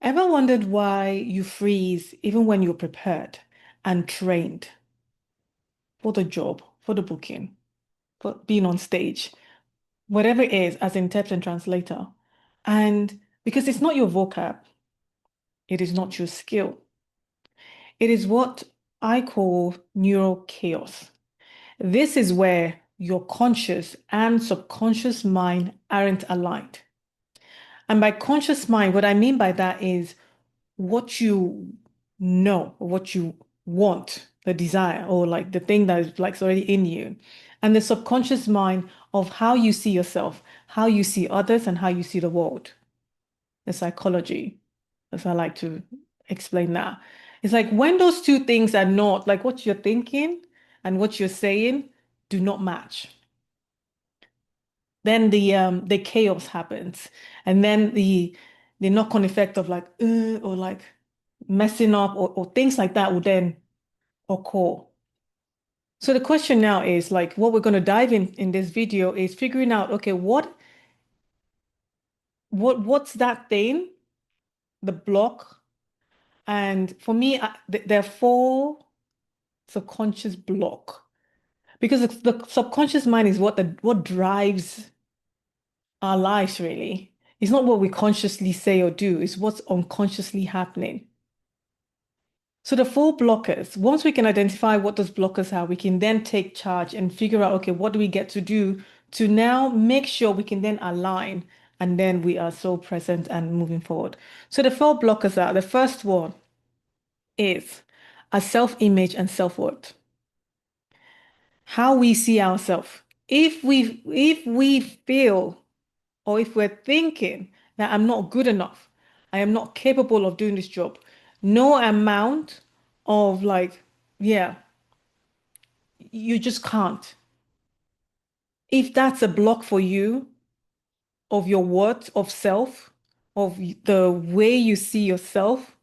Ever wondered why you freeze even when you're prepared and trained for the job, for the booking, for being on stage, whatever it is, as interpreter and translator? And because it's not your vocab, it is not your skill. It is what I call neural chaos. This is where your conscious and subconscious mind aren't aligned. And by conscious mind, what I mean by that is what you know, or what you want, the desire, or like the thing that is like already in you, and the subconscious mind of how you see yourself, how you see others, and how you see the world, the psychology, as I like to explain that. It's like when those two things are not like what you're thinking and what you're saying do not match, then the chaos happens, and then the knock-on effect of like or like messing up or things like that will then occur. So the question now is like what we're going to dive in this video is figuring out, okay, what's that thing, the block? And for me, there are four subconscious block because the subconscious mind is what drives our lives really. It's not what we consciously say or do, it's what's unconsciously happening. So the four blockers, once we can identify what those blockers are, we can then take charge and figure out, okay, what do we get to do to now make sure we can then align and then we are so present and moving forward. So the four blockers are, the first one is our self-image and self-worth. How we see ourselves. If we feel or if we're thinking that I'm not good enough, I am not capable of doing this job, no amount of like, yeah, you just can't. If that's a block for you of your worth, of self, of the way you see yourself,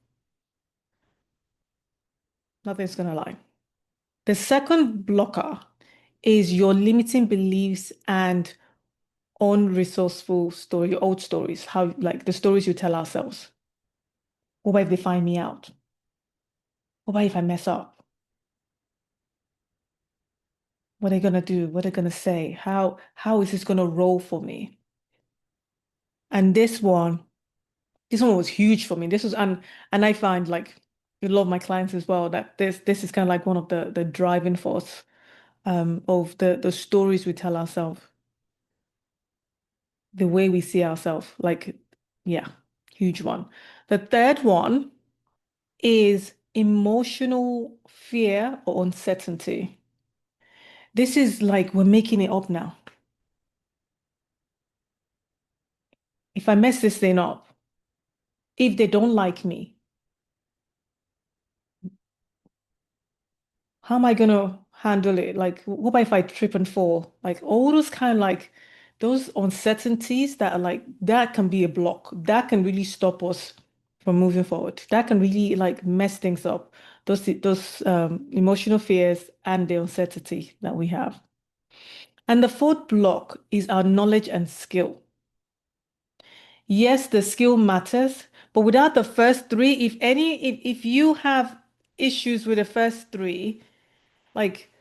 nothing's gonna lie. The second blocker is your limiting beliefs and unresourceful story, your old stories, how like the stories you tell ourselves. What about if they find me out? What about if I mess up? What are they gonna do? What are they gonna say? How is this gonna roll for me? And this one was huge for me. This was and I find like a lot of my clients as well that this is kind of like one of the driving force of the stories we tell ourselves, the way we see ourselves. Like, yeah, huge one. The third one is emotional fear or uncertainty. This is like we're making it up now. If I mess this thing up, if they don't like me, how am I gonna handle it? Like, what about if I trip and fall? Like all those kind of like those uncertainties that are like that can be a block. That can really stop us from moving forward. That can really like mess things up. Those emotional fears and the uncertainty that we have. And the fourth block is our knowledge and skill. Yes, the skill matters, but without the first three, if you have issues with the first three, like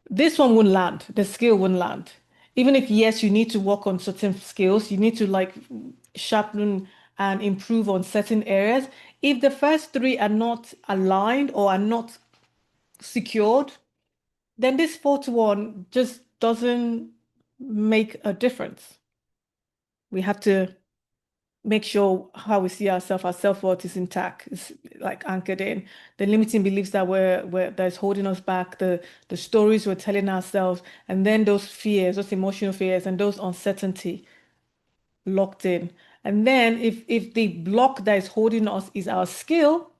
this one wouldn't land, the skill wouldn't land. Even if, yes, you need to work on certain skills, you need to like sharpen and improve on certain areas. If the first three are not aligned or are not secured, then this fourth one just doesn't make a difference. We have to make sure how we see ourselves, our self-worth is intact, is like anchored in the limiting beliefs that that's holding us back, the stories we're telling ourselves, and then those fears, those emotional fears, and those uncertainty locked in. And then if the block that is holding us is our skill,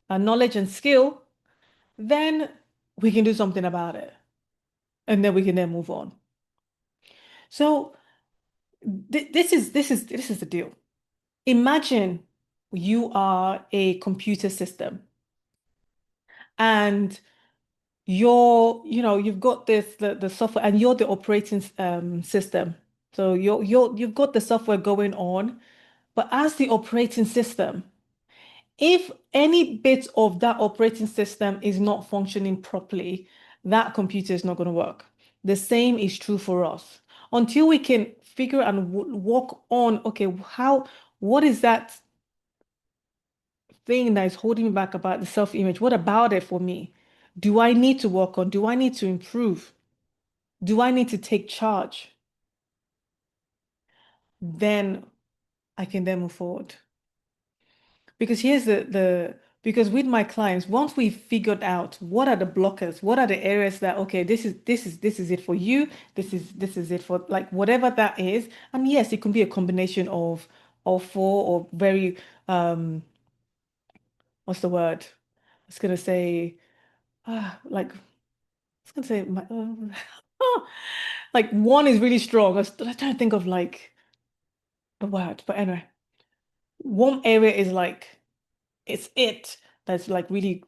our knowledge and skill, then we can do something about it. And then we can then move on. So this is the deal. Imagine you are a computer system and you've got the software and you're the operating system. So you've got the software going on, but as the operating system, If any bit of that operating system is not functioning properly, that computer is not going to work. The same is true for us. Until we can figure and work on, okay, what is that thing that is holding me back about the self-image? What about it for me? Do I need to work on? Do I need to improve? Do I need to take charge? Then I can then move forward. Because here's because with my clients, once we figured out what are the blockers, what are the areas that okay, this is it for you, this is it for like whatever that is. And yes, it can be a combination of four or very what's the word? I was gonna say like I was gonna say like one is really strong. I was trying to think of like the word, but anyway, one area is like it's it that's like really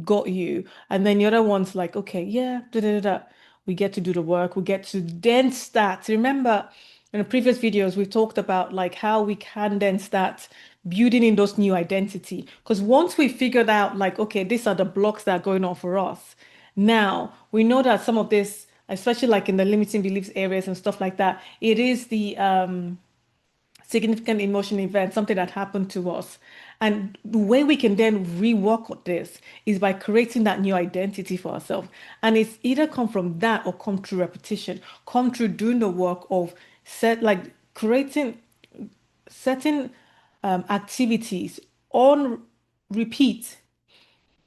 got you. And then the other one's like, okay, yeah, da, da, da, da. We get to do the work. We get to then start. Remember, in the previous videos, we talked about like how we can then start building in those new identity. Because once we figured out like, okay, these are the blocks that are going on for us. Now we know that some of this, especially like in the limiting beliefs areas and stuff like that, it is the significant emotional event, something that happened to us. And the way we can then rework on this is by creating that new identity for ourselves. And it's either come from that or come through repetition, come through doing the work of like creating certain activities on repeat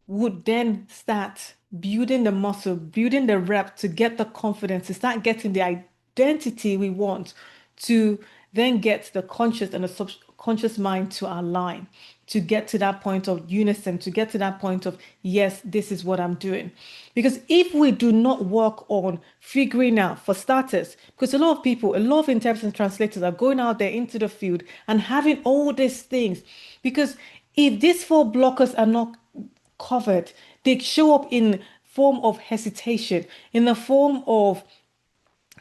would then start building the muscle, building the rep to get the confidence, to start getting the identity we want, to then get the conscious and the subconscious mind to align, to get to that point of unison, to get to that point of, yes, this is what I'm doing. Because if we do not work on figuring out, for starters, because a lot of people, a lot of interpreters and translators are going out there into the field and having all these things. Because if these four blockers are not covered, they show up in form of hesitation, in the form of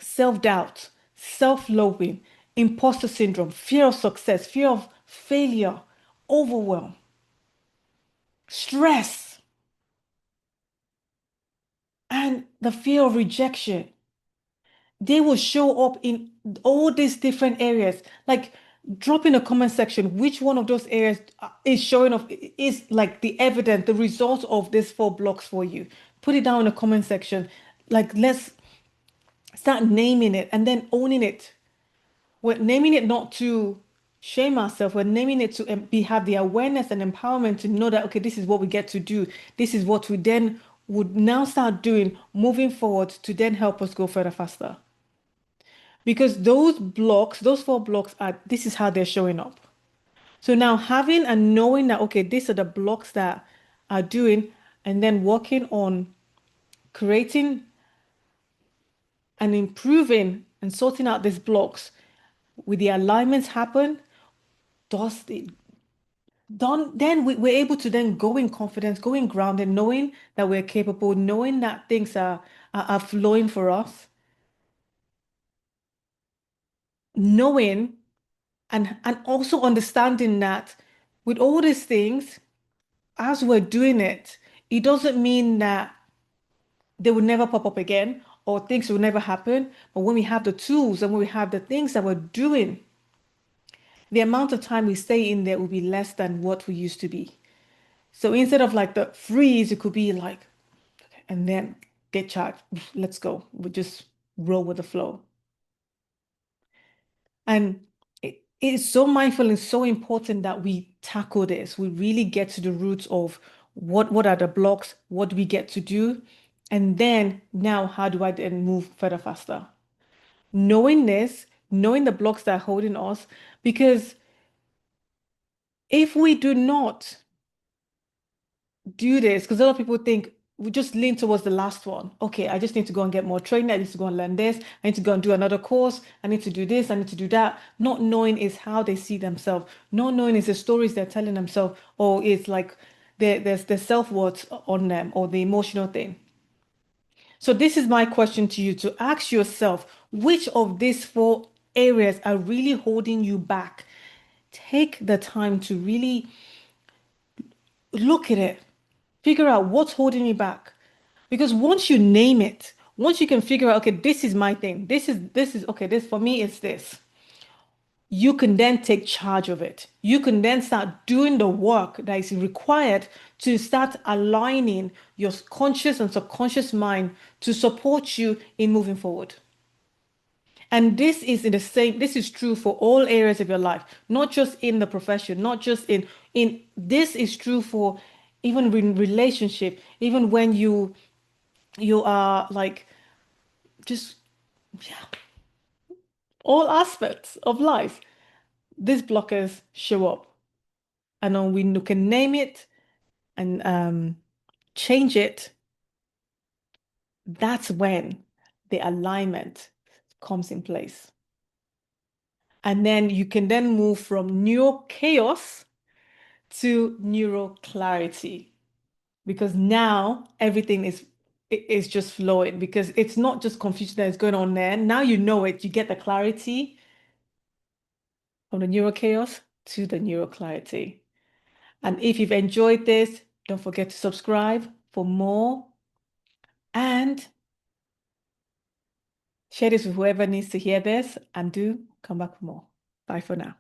self-doubt, self-loathing, imposter syndrome, fear of success, fear of failure, overwhelm, stress, and the fear of rejection. They will show up in all these different areas. Like, drop in a comment section which one of those areas is showing up, is like the evidence, the result of these four blocks for you. Put it down in the comment section. Like, let's start naming it and then owning it. We're naming it not to shame ourselves. We're naming it to be have the awareness and empowerment to know that okay, this is what we get to do. This is what we then would now start doing moving forward to then help us go further faster. Because those blocks, those four blocks are this is how they're showing up. So now having and knowing that okay, these are the blocks that are doing, and then working on creating and improving and sorting out these blocks with the alignments happen, does the done then we're able to then go in confidence, go in grounded, knowing that we're capable, knowing that things are flowing for us, knowing and also understanding that with all these things, as we're doing it, it doesn't mean that they will never pop up again or things will never happen. But when we have the tools and when we have the things that we're doing, the amount of time we stay in there will be less than what we used to be. So instead of like the freeze, it could be like, and then get charged. Let's go. We just roll with the flow. And it is so mindful and so important that we tackle this. We really get to the roots of what are the blocks, what do we get to do, and then now how do I then move further faster? Knowing this, knowing the blocks that are holding us, because if we do not do this, because a lot of people think we just lean towards the last one. Okay, I just need to go and get more training. I need to go and learn this. I need to go and do another course. I need to do this. I need to do that. Not knowing is how they see themselves. Not knowing is the stories they're telling themselves, or it's like there's the self-worth on them or the emotional thing. So this is my question to you to ask yourself, which of these four areas are really holding you back? Take the time to really look at it, figure out what's holding me back. Because once you name it, once you can figure out, okay, this is my thing. This is okay, this for me is this. You can then take charge of it. You can then start doing the work that is required to start aligning your conscious and subconscious mind to support you in moving forward. And this is true for all areas of your life, not just in the profession, not just this is true for even in relationship, even when you are like just yeah, all aspects of life. These blockers show up. And then we can name it and change it. That's when the alignment comes in place. And then you can then move from neural chaos to neural clarity because now everything is just flowing because it's not just confusion that is going on there. Now you know it, you get the clarity from the neural chaos to the neural clarity. And if you've enjoyed this, don't forget to subscribe for more and share this with whoever needs to hear this and do come back for more. Bye for now.